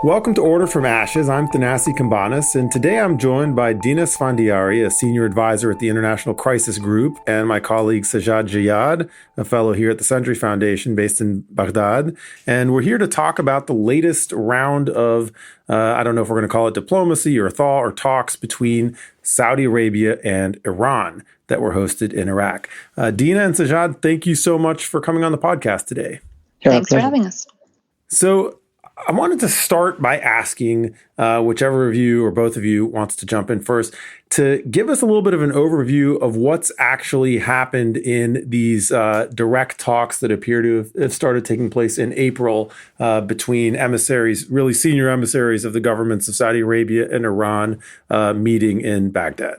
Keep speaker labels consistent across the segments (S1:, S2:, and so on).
S1: Welcome to Order from Ashes. I'm Thanassis Cambanis, and today I'm joined by Dina Esfandiary, a senior advisor at the International Crisis Group, and my colleague Sajad Jiyad, a fellow here at the Century Foundation based in Baghdad. And we're here to talk about the latest round of, I don't know if we're going to call it diplomacy or thaw or talks between Saudi Arabia and Iran that were hosted in Iraq. Dina and Sajad, thank you so much for coming on the podcast today.
S2: Thanks for having us.
S1: So I wanted to start by asking whichever of you or both of you wants to jump in first to give us a little bit of an overview of what's actually happened in these direct talks that appear to have started taking place in April between emissaries, really senior emissaries of the governments of Saudi Arabia and Iran meeting in Baghdad.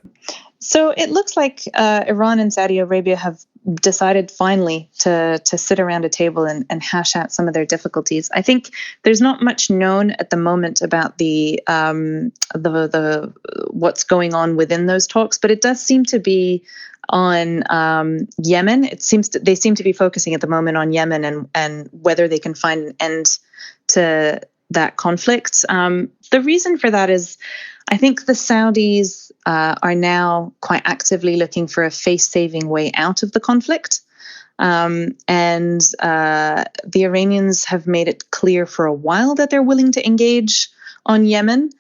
S2: So it looks like Iran and Saudi Arabia have decided finally to sit around a table and hash out some of their difficulties. I think there's not much known at the moment about the what's going on within those talks, but it does seem to be on Yemen. They seem to be focusing at the moment on Yemen and whether they can find an end to that conflict. The reason for that is, I think the Saudis are now quite actively looking for a face-saving way out of the conflict. And the Iranians have made it clear for a while that they're willing to engage on Yemen.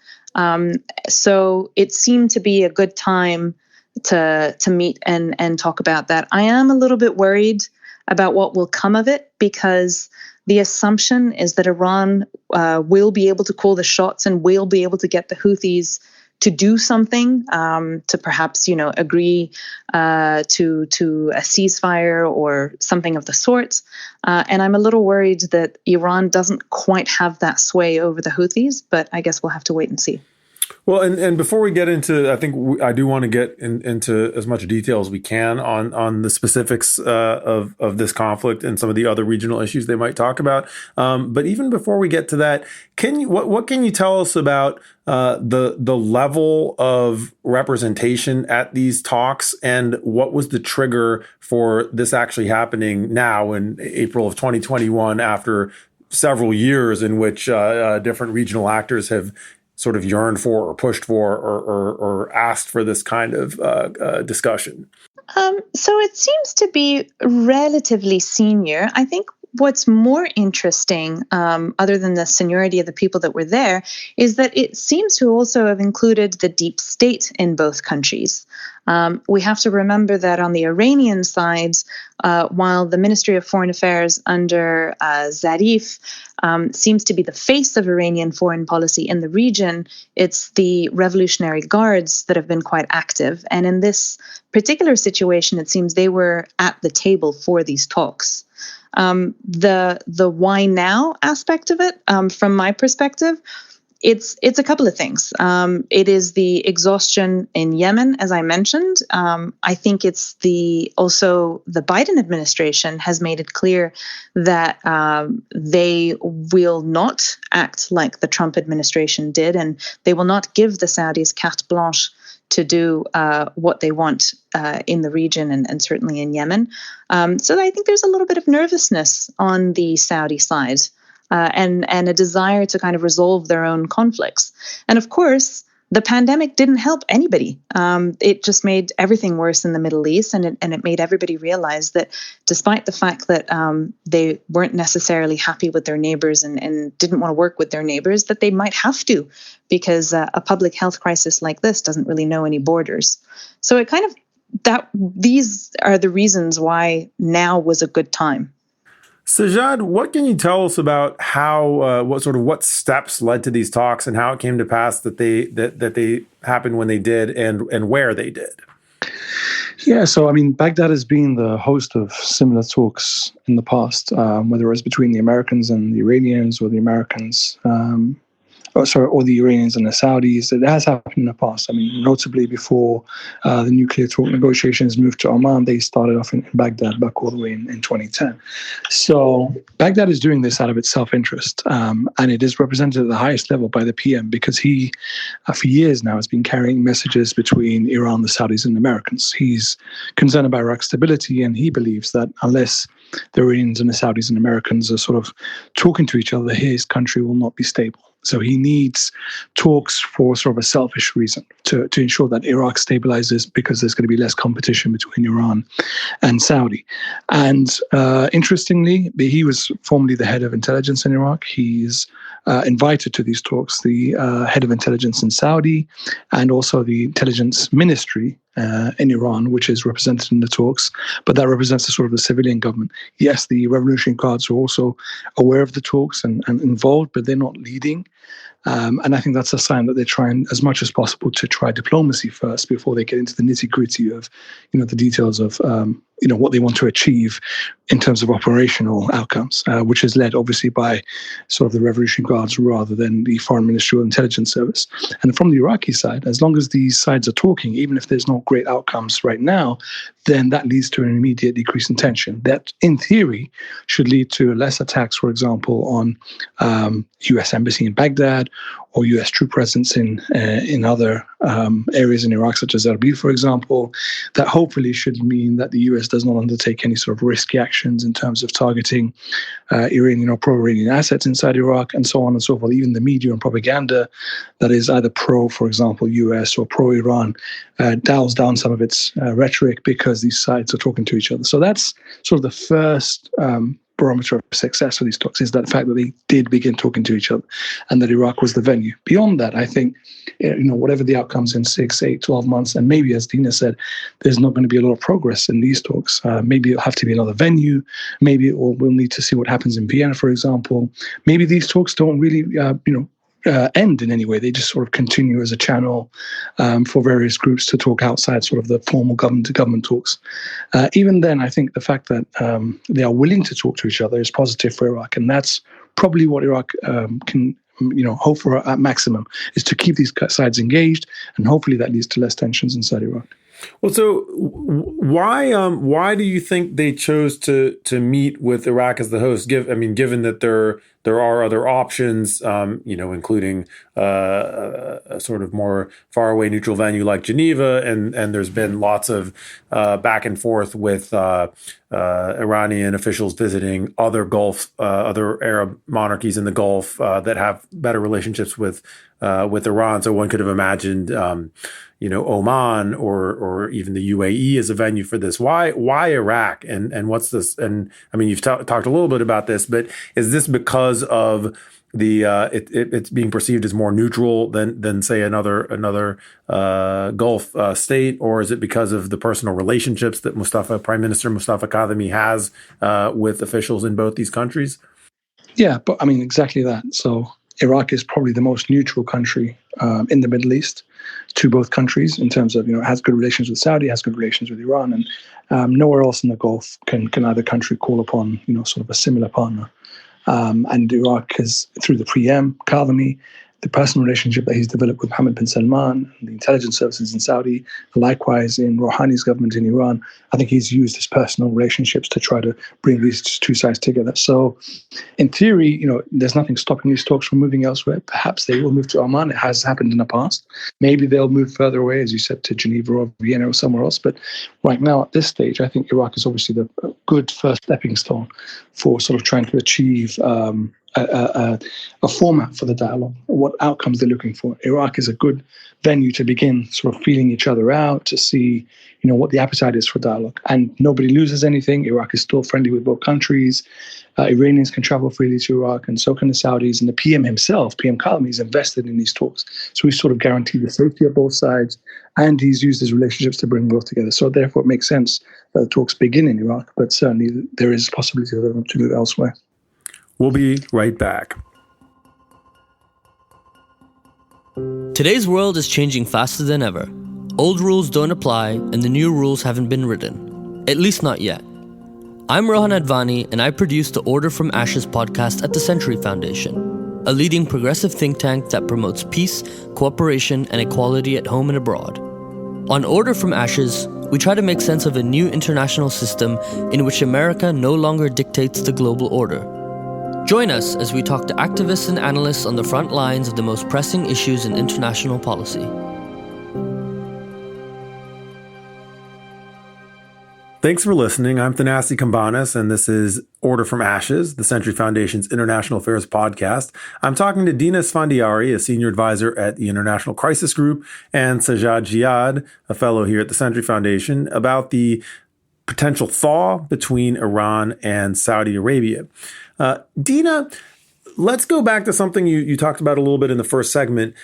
S2: So it seemed to be a good time to meet and talk about that. I am a little bit worried about what will come of it, because the assumption is that Iran will be able to call the shots and will be able to get the Houthis to do something, to perhaps, agree to a ceasefire or something of the sort. And I'm a little worried that Iran doesn't quite have that sway over the Houthis, but I guess we'll have to wait and see.
S1: Well, and before we get into, I think I do want to get into as much detail as we can on the specifics of this conflict and some of the other regional issues they might talk about. But even before we get to that, what can you tell us about the level of representation at these talks, and what was the trigger for this actually happening now in April of 2021, after several years in which different regional actors have sort of yearned for or pushed for or asked for this kind of discussion?
S2: So it seems to be relatively senior. I think what's more interesting, other than the seniority of the people that were there, is that it seems to also have included the deep state in both countries. We have to remember that on the Iranian side, while the Ministry of Foreign Affairs under Zarif seems to be the face of Iranian foreign policy in the region, it's the Revolutionary Guards that have been quite active. And in this particular situation, it seems they were at the table for these talks. The why now aspect of it, from my perspective, it's a couple of things. It is the exhaustion in Yemen, as I mentioned. I think it's also the Biden administration has made it clear that they will not act like the Trump administration did, and they will not give the Saudis carte blanche to do what they want in the region and certainly in Yemen. So I think there's a little bit of nervousness on the Saudi side. And a desire to kind of resolve their own conflicts. And of course, the pandemic didn't help anybody. It just made everything worse in the Middle East, and it made everybody realize that despite the fact that they weren't necessarily happy with their neighbors and didn't want to work with their neighbors, that they might have to, because a public health crisis like this doesn't really know any borders. So it kind of these are the reasons why now was a good time.
S1: Sajad, what can you tell us about how what steps led to these talks and how it came to pass that they happened when they did and where they did?
S3: Yeah, so Baghdad has been the host of similar talks in the past, whether it was between the Americans and the Iranians, or the Americans or the Iranians and the Saudis. It has happened in the past. Notably before the nuclear talk negotiations moved to Oman, they started off in Baghdad back all the way in 2010. So Baghdad is doing this out of its self-interest, and it is represented at the highest level by the PM, because he, for years now, has been carrying messages between Iran, the Saudis, and the Americans. He's concerned about Iraq's stability, and he believes that unless the Iranians and the Saudis and Americans are sort of talking to each other, his country will not be stable. So he needs talks for sort of a selfish reason to ensure that Iraq stabilizes, because there's going to be less competition between Iran and Saudi. And interestingly, he was formerly the head of intelligence in Iraq. He's invited to these talks the head of intelligence in Saudi and also the intelligence ministry in Iran, which is represented in the talks, but that represents the sort of the civilian government. Yes, the Revolutionary Guards are also aware of the talks and involved, but they're not leading. And I think that's a sign that they're trying as much as possible to try diplomacy first before they get into the nitty-gritty of, the details of, what they want to achieve in terms of operational outcomes, which is led obviously by sort of the Revolutionary Guards rather than the Foreign Ministry or Intelligence Service. And from the Iraqi side, as long as these sides are talking, even if there's not great outcomes right now, then that leads to an immediate decrease in tension. That, in theory, should lead to less attacks, for example, on U.S. embassy in Baghdad or U.S. troop presence in other areas in Iraq, such as Erbil, for example. That hopefully should mean that the U.S. does not undertake any sort of risky actions in terms of targeting Iranian or pro-Iranian assets inside Iraq, and so on and so forth. Even the media and propaganda that is either pro, for example, U.S. or pro-Iran, dials down some of its rhetoric because these sides are talking to each other. So that's sort of the first barometer of success for these talks, is that fact that they did begin talking to each other and that Iraq was the venue. Beyond that, I think, whatever the outcomes in 6, 8, 12 months, and maybe, as Dina said, there's not going to be a lot of progress in these talks. Maybe it'll have to be another venue. Maybe we'll need to see what happens in Vienna, for example. Maybe these talks don't really, end in any way. They just sort of continue as a channel for various groups to talk outside sort of the formal government-to-government talks. Even then, I think the fact that they are willing to talk to each other is positive for Iraq, and that's probably what Iraq can hope for at maximum, is to keep these sides engaged, and hopefully that leads to less tensions inside Iraq.
S1: Well, so why do you think they chose to meet with Iraq as the host? Given that there are other options, including a sort of more faraway neutral venue like Geneva, and there's been lots of back and forth with Iranian officials visiting other other Arab monarchies in the Gulf that have better relationships with Iran. So one could have imagined, Oman or even the UAE as a venue for this. Why Iraq? And what's this? And I mean, you've talked a little bit about this, but is this because of the it's being perceived as more neutral than say another Gulf state, or is it because of the personal relationships that Prime Minister Mustafa Kadhimi has with officials in both these countries?
S3: Yeah, but I mean, exactly that. So Iraq is probably the most neutral country in the Middle East to both countries in terms of, it has good relations with Saudi, has good relations with Iran, and nowhere else in the Gulf can either country call upon, sort of a similar partner. And Iraq has, through the PM, Kadhimi, the personal relationship that he's developed with Mohammed bin Salman, and the intelligence services in Saudi, likewise in Rouhani's government in Iran, I think he's used his personal relationships to try to bring these two sides together. So in theory, there's nothing stopping these talks from moving elsewhere. Perhaps they will move to Oman. It has happened in the past. Maybe they'll move further away, as you said, to Geneva or Vienna or somewhere else. But right now, at this stage, I think Iraq is obviously the good first stepping stone for sort of trying to achieve a format for the dialogue, what outcomes they're looking for. Iraq is a good venue to begin sort of feeling each other out, to see, what the appetite is for dialogue. And nobody loses anything. Iraq is still friendly with both countries. Iranians can travel freely to Iraq, and so can the Saudis. And the PM himself, PM Kadhimi, is invested in these talks. So he's sort of guaranteed the safety of both sides, and he's used his relationships to bring both together. So therefore, it makes sense that the talks begin in Iraq, but certainly there is a possibility of them to move elsewhere.
S1: We'll be right back.
S4: Today's world is changing faster than ever. Old rules don't apply, and the new rules haven't been written. At least not yet. I'm Rohan Advani, and I produce the Order from Ashes podcast at the Century Foundation, a leading progressive think tank that promotes peace, cooperation, and equality at home and abroad. On Order from Ashes, we try to make sense of a new international system in which America no longer dictates the global order. Join us as we talk to activists and analysts on the front lines of the most pressing issues in international policy.
S1: Thanks for listening. I'm Thanassis Cambanis, and this is Order from Ashes, the Century Foundation's International Affairs podcast. I'm talking to Dina Esfandiary, a senior advisor at the International Crisis Group, and Sajad Jiyad, a fellow here at the Century Foundation, about the potential thaw between Iran and Saudi Arabia. Dina, let's go back to something you talked about a little bit in the first segment,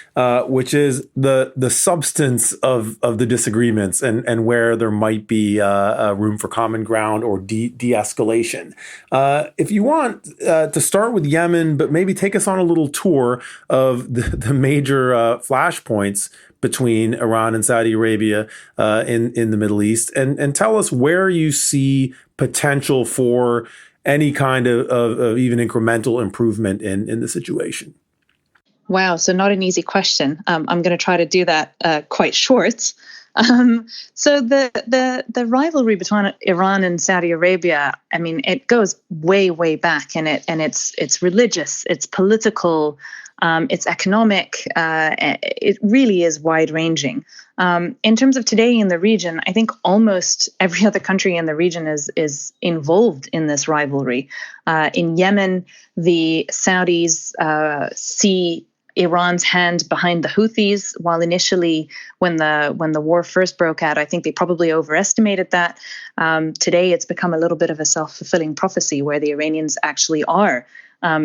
S1: which is the substance of the disagreements and where there might be room for common ground or de-escalation. If you want to start with Yemen, but maybe take us on a little tour of the major flashpoints between Iran and Saudi Arabia in the Middle East, and tell us where you see potential for any kind of even incremental improvement in the situation.
S2: Wow, so not an easy question. I'm going to try to do that quite short. So the rivalry between Iran and Saudi Arabia, I mean, it goes way, way back, and it's religious, it's political, it's economic. It really is wide ranging. In terms of today in the region, I think almost every other country in the region is involved in this rivalry. In Yemen, the Saudis see Iran's hand behind the Houthis, while initially when the war first broke out, I think they probably overestimated that. Today, it's become a little bit of a self-fulfilling prophecy where the Iranians actually are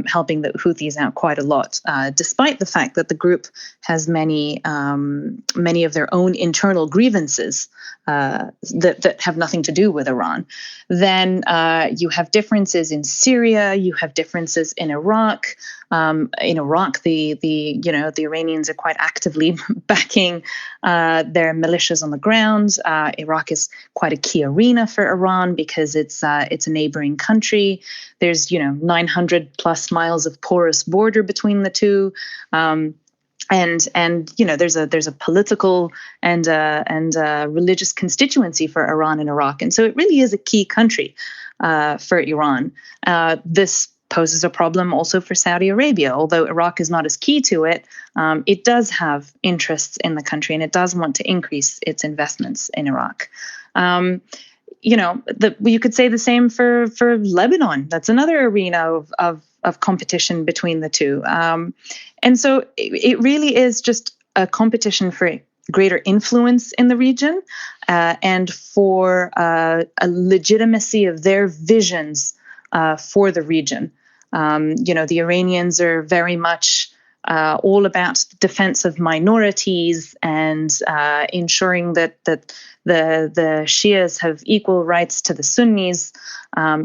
S2: helping the Houthis out quite a lot, despite the fact that the group has many of their own internal grievances that have nothing to do with Iran. Then you have differences in Syria, you have differences in Iraq. In Iraq, the Iranians are quite actively backing their militias on the ground. Iraq is quite a key arena for Iran because it's a neighboring country. There's 900 plus miles of porous border between the two. And there's a political and religious constituency for Iran and Iraq, and so it really is a key country for Iran. This poses a problem also for Saudi Arabia, although Iraq is not as key to it. It does have interests in the country, and it does want to increase its investments in Iraq. You could say the same for Lebanon. That's another arena of competition between the two. And so it really is just a competition for greater influence in the region and for a legitimacy of their visions for the region. The Iranians are very much all about the defense of minorities and ensuring that the Shias have equal rights to the Sunnis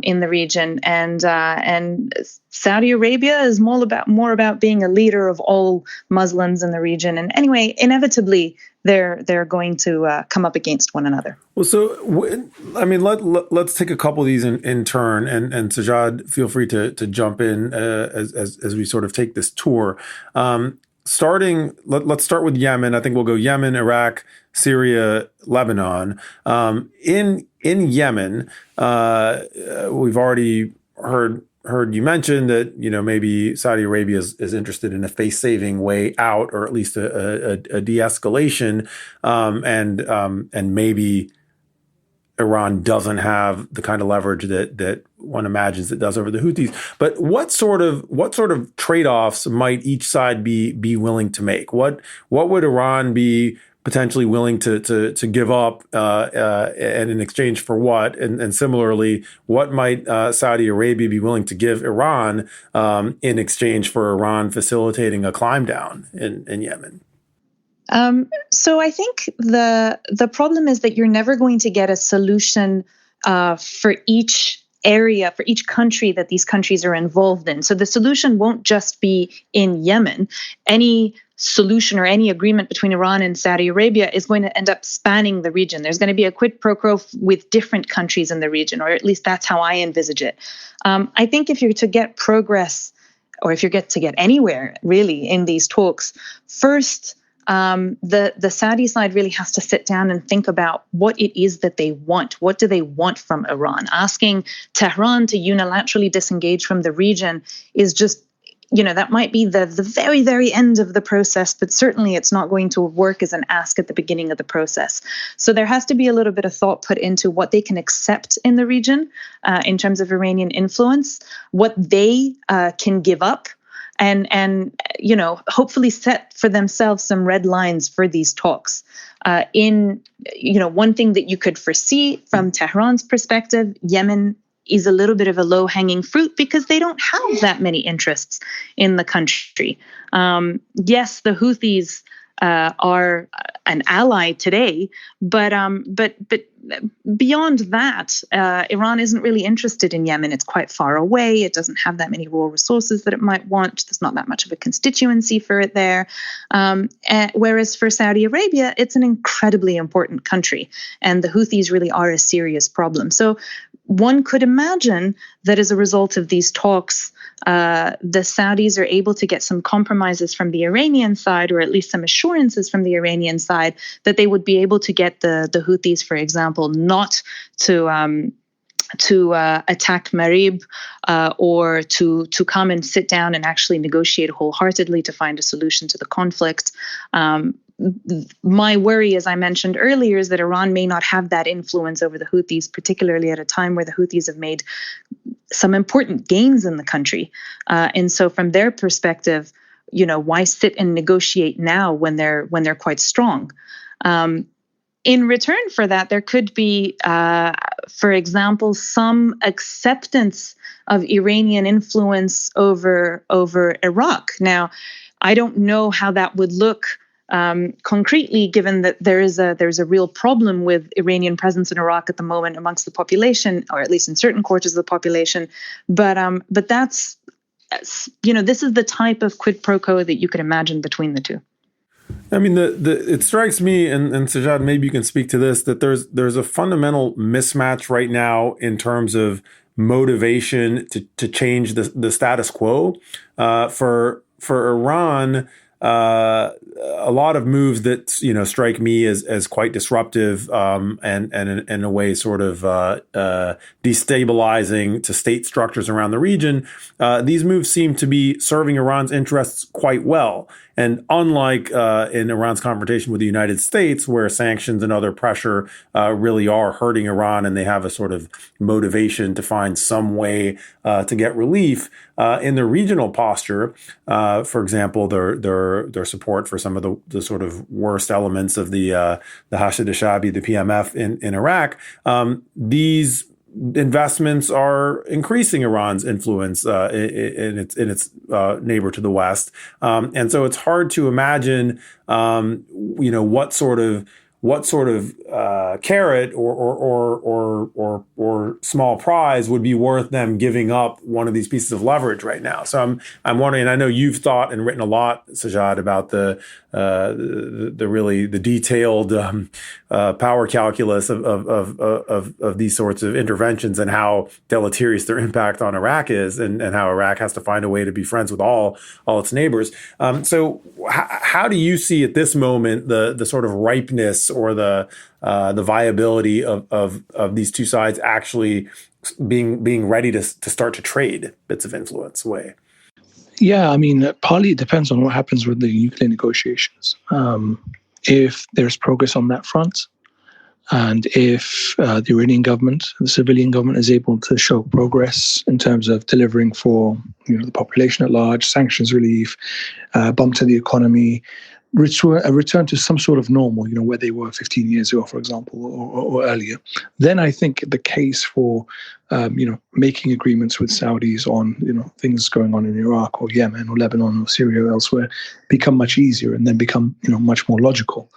S2: in the region, and Saudi Arabia is more about being a leader of all Muslims in the region. And anyway, inevitably, they're going to come up against one another.
S1: Well, so I mean, let's take a couple of these in turn, and Sajad, feel free to jump in as we sort of take this tour. Let's start with Yemen. I think we'll go Yemen, Iraq, Syria, Lebanon. In Yemen, we've already heard you mention that maybe Saudi Arabia is interested in a face-saving way out, or at least a de-escalation, and maybe Iran doesn't have the kind of leverage that one imagines it does over the Houthis. But what sort of trade-offs might each side be willing to make? What would Iran be potentially willing to give up and in exchange for what? And similarly, what might Saudi Arabia be willing to give Iran in exchange for Iran facilitating a climb down in Yemen?
S2: So I think the problem is that you're never going to get a solution for each area, for each country that these countries are involved in. So the solution won't just be in Yemen. Any solution or any agreement between Iran and Saudi Arabia is going to end up spanning the region. There's going to be a quid pro quo with different countries in the region, or at least that's how I envisage it. I think if you're to get progress, or if you're to get anywhere really in these talks, first, the Saudi side really has to sit down and think about what it is that they want. What do they want from Iran? Asking Tehran to unilaterally disengage from the region is just that might be the very, very end of the process, but certainly it's not going to work as an ask at the beginning of the process. So there has to be a little bit of thought put into what they can accept in the region in terms of Iranian influence, what they can give up, and hopefully set for themselves some red lines for these talks. One thing that you could foresee from Tehran's perspective, Yemen is a little bit of a low-hanging fruit because they don't have that many interests in the country. Yes, the Houthis are an ally today, but beyond that, Iran isn't really interested in Yemen. It's quite far away. It doesn't have that many raw resources that it might want. There's not that much of a constituency for it there. Whereas for Saudi Arabia, it's an incredibly important country, and the Houthis really are a serious problem. So one could imagine that as a result of these talks, the Saudis are able to get some compromises from the Iranian side, or at least some assurances from the Iranian side, that they would be able to get the Houthis, for example, not to attack Marib or to come and sit down and actually negotiate wholeheartedly to find a solution to the conflict. My worry, as I mentioned earlier, is that Iran may not have that influence over the Houthis, particularly at a time where the Houthis have made some important gains in the country. And so from their perspective, why sit and negotiate now when they're quite strong? In return for that, there could be, for example, some acceptance of Iranian influence over Iraq. Now, I don't know how that would look concretely, given that there's a real problem with Iranian presence in Iraq at the moment amongst the population, or at least in certain quarters of the population. But that's, this is the type of quid pro quo that you could imagine between the two.
S1: I mean, it strikes me, and Sajad, maybe you can speak to this, that there's a fundamental mismatch right now in terms of motivation to change the status quo. For Iran, a lot of moves that strike me as quite disruptive and in a way sort of destabilizing to state structures around the region. These moves seem to be serving Iran's interests quite well. And unlike in Iran's confrontation with the United States, where sanctions and other pressure really are hurting Iran, and they have a sort of motivation to find some way to get relief, in the regional posture, for example, their support for some of the sort of worst elements of the Hashd al-Shaabi, the PMF in Iraq, these investments are increasing Iran's influence in its neighbor to the west, and so it's hard to imagine, what sort of carrot or small prize would be worth them giving up one of these pieces of leverage right now. So I'm wondering, and I know you've thought and written a lot, Sajad, about the really detailed power calculus of these sorts of interventions and how deleterious their impact on Iraq is, and how Iraq has to find a way to be friends with all its neighbors. So how do you see at this moment the sort of ripeness or the viability of these two sides actually being ready to start to trade bits of influence away?
S3: Yeah, I mean, partly it depends on what happens with the nuclear negotiations. If there's progress on that front, and if the Iranian government, the civilian government, is able to show progress in terms of delivering for the population at large, sanctions relief, bump to the economy, a return to some sort of normal, where they were 15 years ago, for example, or earlier, then I think the case for, making agreements with Saudis on, things going on in Iraq or Yemen or Lebanon or Syria or elsewhere become much easier and then become, much more logical.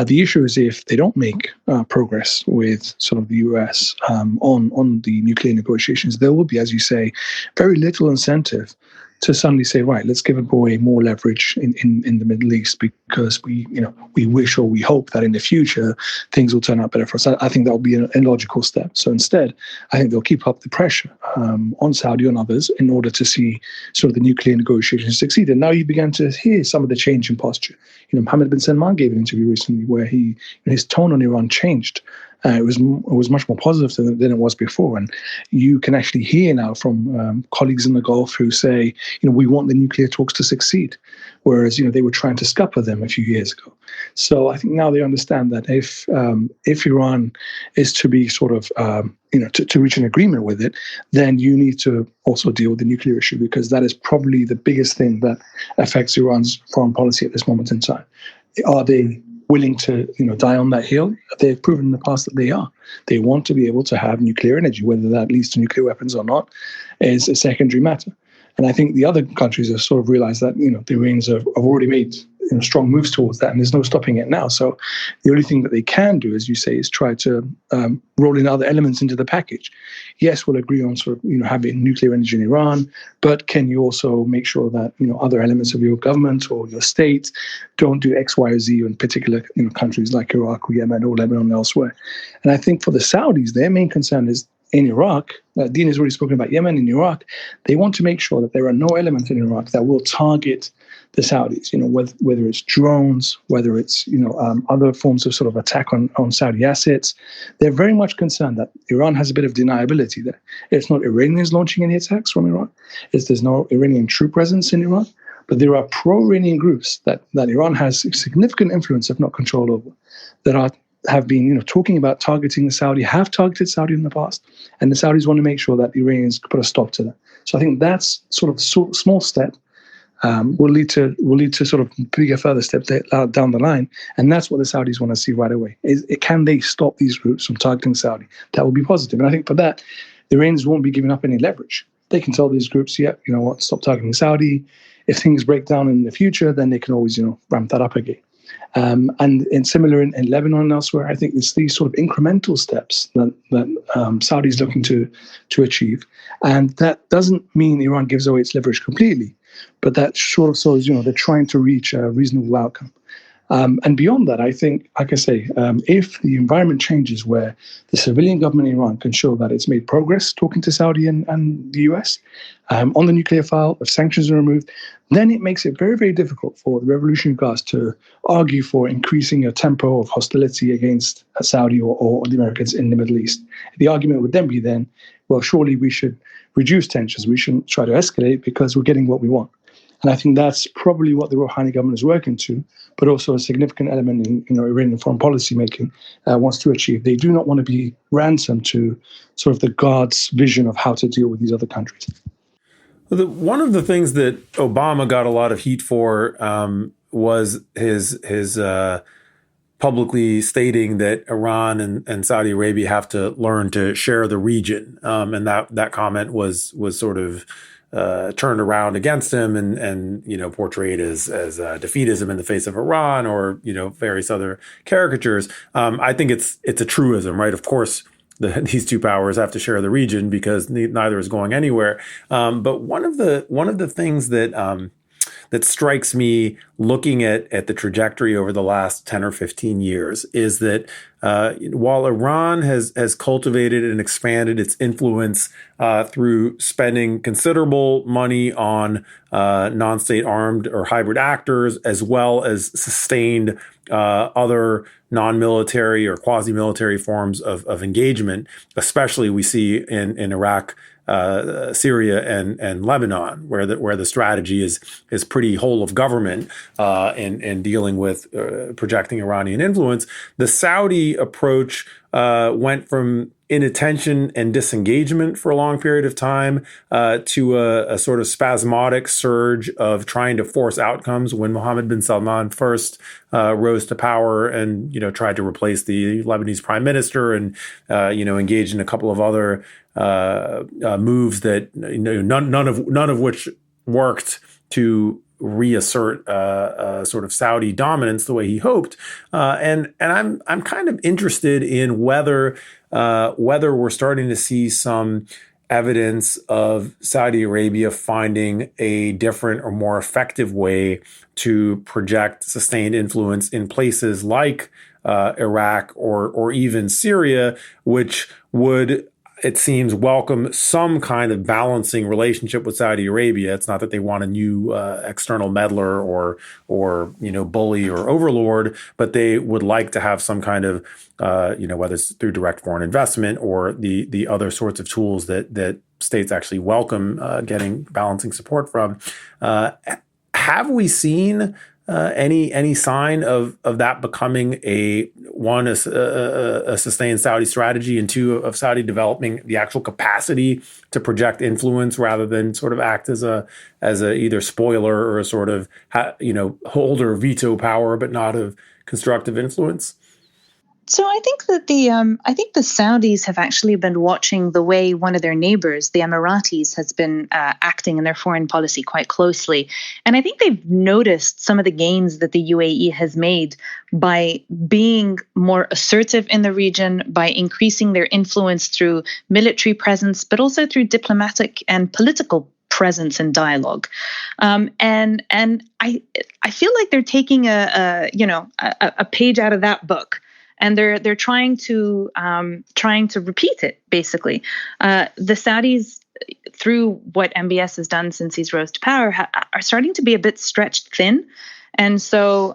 S3: The issue is if they don't make progress with sort of the US on the nuclear negotiations, there will be, as you say, very little incentive to suddenly say, right, let's give away more leverage in the Middle East because we wish or we hope that in the future things will turn out better for us. I think that will be a logical step. So instead, I think they'll keep up the pressure on Saudi and others in order to see sort of the nuclear negotiations succeed. And now you began to hear some of the change in posture. Mohammed bin Salman gave an interview recently where his tone on Iran changed. It was much more positive than it was before. And you can actually hear now from colleagues in the Gulf who say, we want the nuclear talks to succeed, whereas they were trying to scupper them a few years ago. So I think now they understand that if Iran is to be sort of to reach an agreement with it, then you need to also deal with the nuclear issue, because that is probably the biggest thing that affects Iran's foreign policy at this moment in time. Are they willing to die on that hill? They've proven in the past that they are. They want to be able to have nuclear energy. Whether that leads to nuclear weapons or not is a secondary matter. And I think the other countries have sort of realized that the Iranians have already made strong moves towards that, and there's no stopping it now. So the only thing that they can do, as you say, is try to roll in other elements into the package. Yes, we'll agree on sort of having nuclear energy in Iran, but can you also make sure that other elements of your government or your state don't do X, Y, or Z in particular countries like Iraq or Yemen or Lebanon and elsewhere? And I think for the Saudis, their main concern is in Iraq. Dina has already spoken about Yemen and Iraq. They want to make sure that there are no elements in Iraq that will target the Saudis, whether it's drones, whether it's, other forms of sort of attack on Saudi assets. They're very much concerned that Iran has a bit of deniability there. It's not Iranians launching any attacks from Iran. There's no Iranian troop presence in Iran. But there are pro-Iranian groups that Iran has significant influence, if not control over, that have been talking about targeting the Saudi, have targeted Saudi in the past, and the Saudis want to make sure that the Iranians put a stop to that. So I think that's sort of small step will lead to sort of bigger further steps down the line, and that's what the Saudis want to see right away. Can they stop these groups from targeting Saudi? That would be positive, and I think for that, the Iranians won't be giving up any leverage. They can tell these groups, stop targeting Saudi. If things break down in the future, then they can always ramp that up again. And similar in Lebanon and elsewhere, I think it's these sort of incremental steps that Saudi is looking to achieve. And that doesn't mean Iran gives away its leverage completely, but that sort of shows, they're trying to reach a reasonable outcome. And beyond that, I think, like I say, if the environment changes where the civilian government in Iran can show that it's made progress talking to Saudi and the US on the nuclear file, if sanctions are removed, then it makes it very, very difficult for the Revolutionary Guards to argue for increasing a tempo of hostility against Saudi or the Americans in the Middle East. The argument would then be well, surely we should reduce tensions. We shouldn't try to escalate because we're getting what we want. And I think that's probably what the Rouhani government is working to, but also a significant element in Iranian foreign policy making wants to achieve. They do not want to be ransom to sort of the Guards' vision of how to deal with these other countries.
S1: One of the things that Obama got a lot of heat for was his publicly stating that Iran and Saudi Arabia have to learn to share the region, and that comment was sort of turned around against him and portrayed as defeatism in the face of Iran or various other caricatures. I think it's a truism, right? Of course, these two powers have to share the region because neither is going anywhere. But one of the things that strikes me looking at the trajectory over the last 10 or 15 years is that while Iran has cultivated and expanded its influence through spending considerable money on non-state armed or hybrid actors, as well as sustained other non-military or quasi-military forms of engagement, especially we see in Iraq, Syria and Lebanon, where the strategy is pretty whole of government in dealing with projecting Iranian influence. The Saudi approach went from inattention and disengagement for a long period of time to a sort of spasmodic surge of trying to force outcomes when Mohammed bin Salman first rose to power and tried to replace the Lebanese prime minister and engaged in a couple of other moves that none of which worked to reassert sort of Saudi dominance the way he hoped, and I'm kind of interested in whether we're starting to see some evidence of Saudi Arabia finding a different or more effective way to project sustained influence in places like Iraq or even Syria, which would it seems, welcome some kind of balancing relationship with Saudi Arabia. It's not that they want a new external meddler or bully or overlord, but they would like to have some kind of whether it's through direct foreign investment or the other sorts of tools that states actually welcome getting balancing support from. Have we seen any sign of that becoming a sustained Saudi strategy, and two, of Saudi developing the actual capacity to project influence rather than sort of act as a either spoiler or a sort of holder of veto power, but not of constructive influence?
S2: So I think that the Saudis have actually been watching the way one of their neighbors, the Emiratis, has been acting in their foreign policy quite closely, and I think they've noticed some of the gains that the UAE has made by being more assertive in the region, by increasing their influence through military presence, but also through diplomatic and political presence and dialogue, and I feel like they're taking a page out of that book. And they're trying to repeat it, basically. The Saudis, through what MBS has done since he's rose to power, are starting to be a bit stretched thin. And so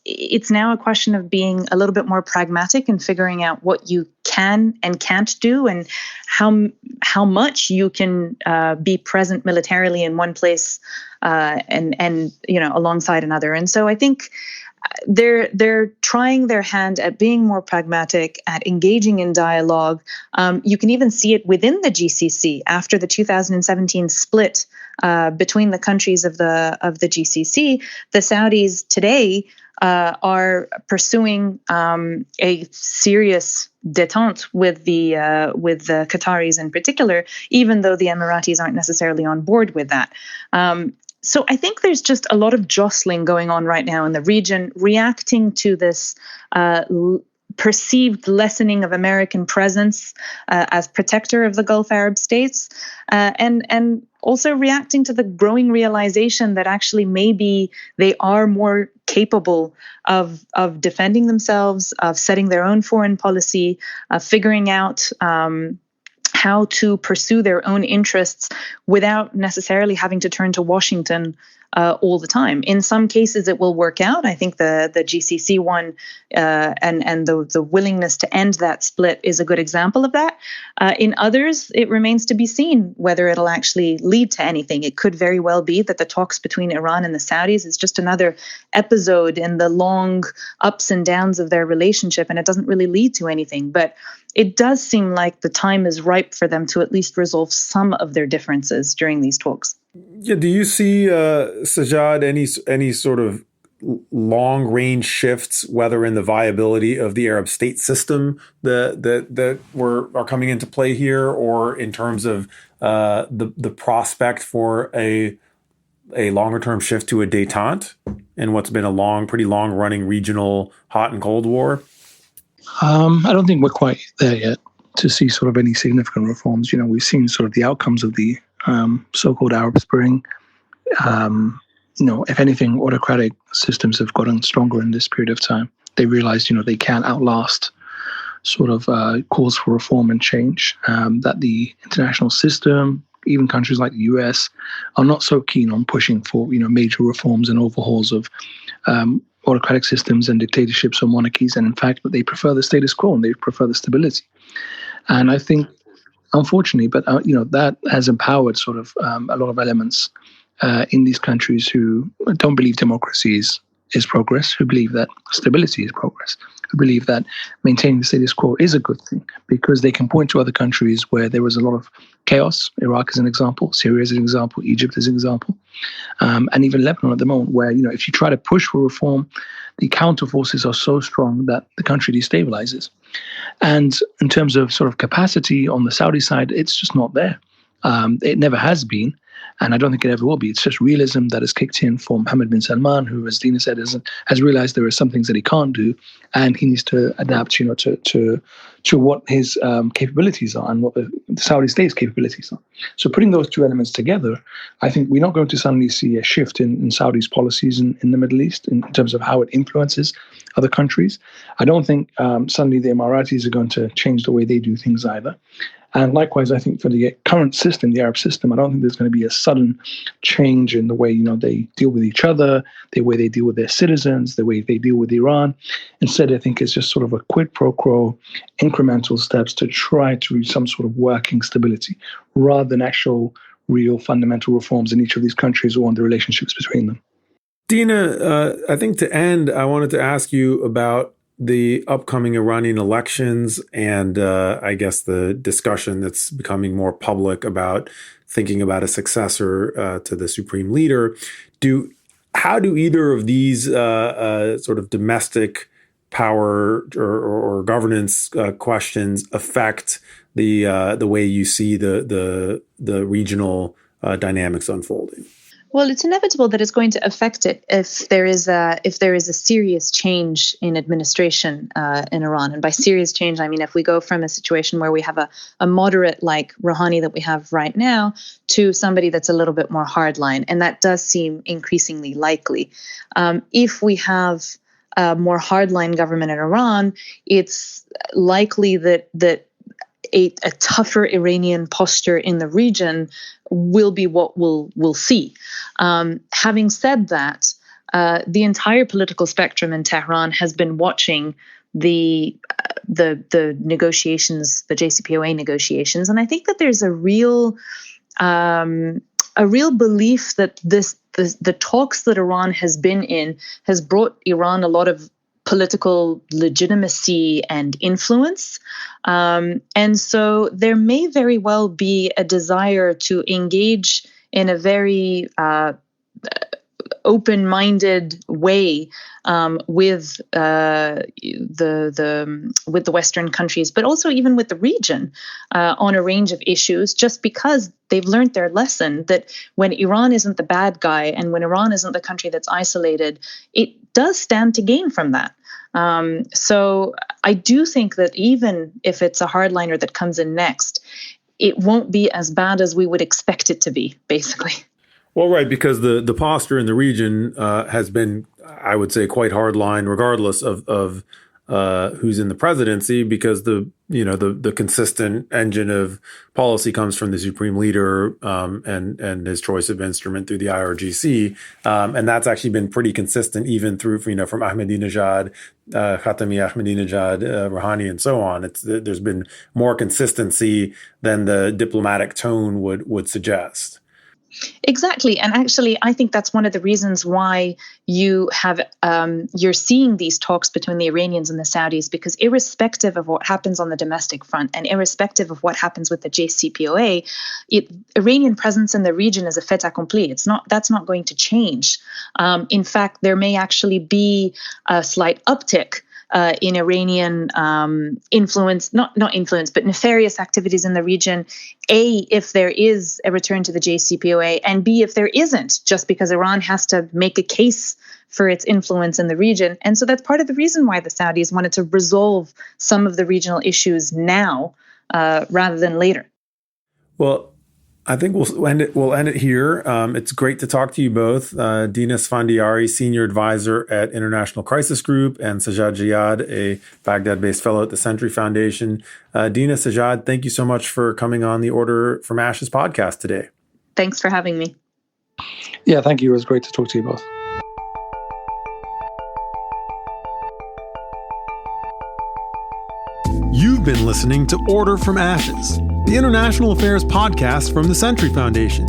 S2: it's now a question of being a little bit more pragmatic and figuring out what you can and can't do, and how much you can be present militarily in one place and alongside another. And so I think they're trying their hand at being more pragmatic, at engaging in dialogue. You can even see it within the GCC after the 2017 split between the countries of the GCC. The Saudis today are pursuing a serious détente with the Qataris in particular, even though the Emiratis aren't necessarily on board with that. So I think there's just a lot of jostling going on right now in the region, reacting to this perceived lessening of American presence as protector of the Gulf Arab states, and also reacting to the growing realization that actually maybe they are more capable of defending themselves, of setting their own foreign policy, of figuring out how to pursue their own interests without necessarily having to turn to Washington all the time. In some cases, it will work out. I think the GCC one and the willingness to end that split is a good example of that. In others, it remains to be seen whether it'll actually lead to anything. It could very well be that the talks between Iran and the Saudis is just another episode in the long ups and downs of their relationship, and it doesn't really lead to anything. But it does seem like the time is ripe for them to at least resolve some of their differences during these talks.
S1: Yeah, do you see, Sajad, any sort of long-range shifts, whether in the viability of the Arab state system that are coming into play here, or in terms of the prospect for a longer-term shift to a détente in what's been a pretty long-running regional hot and cold war?
S3: I don't think we're quite there yet to see sort of any significant reforms. We've seen sort of the outcomes of the so-called Arab Spring. If anything, autocratic systems have gotten stronger in this period of time. They realized, they can't outlast sort of calls for reform and change, that the international system, even countries like the US, are not so keen on pushing for, major reforms and overhauls of autocratic systems and dictatorships or monarchies. And in fact, but they prefer the status quo and they prefer the stability. And I think, unfortunately, but that has empowered sort of a lot of elements in these countries who don't believe democracy is progress, who believe that stability is progress, who believe that maintaining the status quo is a good thing, because they can point to other countries where there was a lot of chaos. Iraq is an example, Syria is an example, Egypt is an example, and even Lebanon at the moment, where if you try to push for reform, the counter forces are so strong that the country destabilizes. And in terms of sort of capacity on the Saudi side, it's just not there. It never has been. And I don't think it ever will be. It's just realism that has kicked in for Mohammed bin Salman, who, as Dina said, has realized there are some things that he can't do, and he needs to adapt, to what his capabilities are and what the Saudi state's capabilities are. So putting those two elements together, I think we're not going to suddenly see a shift in Saudi's policies in the Middle East in terms of how it influences other countries. I don't think suddenly the Emiratis are going to change the way they do things either. And likewise, I think for the current system, the Arab system, I don't think there's going to be a sudden change in the way, they deal with each other, the way they deal with their citizens, the way they deal with Iran. Instead, I think it's just sort of a quid pro quo, incremental steps to try to reach some sort of working stability, rather than actual, real fundamental reforms in each of these countries or on the relationships between them.
S1: Dina, I think to end, I wanted to ask you about the upcoming Iranian elections and I guess the discussion that's becoming more public about thinking about a successor to the supreme leader. How do either of these sort of domestic power or governance questions affect the way you see the regional dynamics unfolding?
S2: Well, it's inevitable that it's going to affect it if there is a serious change in administration in Iran. And by serious change, I mean if we go from a situation where we have a moderate like Rouhani that we have right now to somebody that's a little bit more hardline. And that does seem increasingly likely. If we have a more hardline government in Iran, it's likely that a tougher Iranian posture in the region will be what we'll see. Having said that, the entire political spectrum in Tehran has been watching the negotiations, the JCPOA negotiations, and I think that there's a real belief that the talks that Iran has been in has brought Iran a lot of political legitimacy and influence. And so there may very well be a desire to engage in a very open-minded way with the Western countries, but also even with the region on a range of issues, just because they've learned their lesson that when Iran isn't the bad guy and when Iran isn't the country that's isolated, it does stand to gain from that. So I do think that even if it's a hardliner that comes in next, it won't be as bad as we would expect it to be, basically.
S1: Well, right, because the posture in the region has been, I would say, quite hardline, regardless of who's in the presidency, because the consistent engine of policy comes from the supreme leader and his choice of instrument through the IRGC, and that's actually been pretty consistent even through from Ahmadinejad, Khatami Ahmadinejad, Rouhani, and so on. There's been more consistency than the diplomatic tone would suggest.
S2: Exactly. And actually, I think that's one of the reasons why you're seeing these talks between the Iranians and the Saudis, because irrespective of what happens on the domestic front and irrespective of what happens with the JCPOA, Iranian presence in the region is a fait accompli. That's not going to change. In fact, there may actually be a slight uptick in Iranian influence, not influence, but nefarious activities in the region, A, if there is a return to the JCPOA, and B, if there isn't, just because Iran has to make a case for its influence in the region. And so that's part of the reason why the Saudis wanted to resolve some of the regional issues now rather than later.
S1: Well, I think we'll end it here. It's great to talk to you both. Dina Esfandiary, Senior Advisor at International Crisis Group, and Sajad Jiyad, a Baghdad-based fellow at the Century Foundation. Dina, Sajad, thank you so much for coming on the Order from Ashes podcast today.
S2: Thanks for having me.
S3: Yeah, thank you. It was great to talk to you both.
S1: You've been listening to Order from Ashes, the international affairs podcast from the Century Foundation.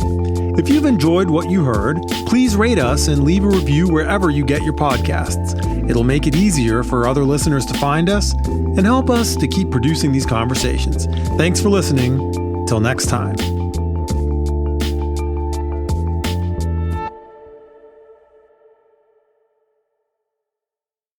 S1: If you've enjoyed what you heard, please rate us and leave a review wherever you get your podcasts. It'll make it easier for other listeners to find us and help us to keep producing these conversations. Thanks for listening. Till next time.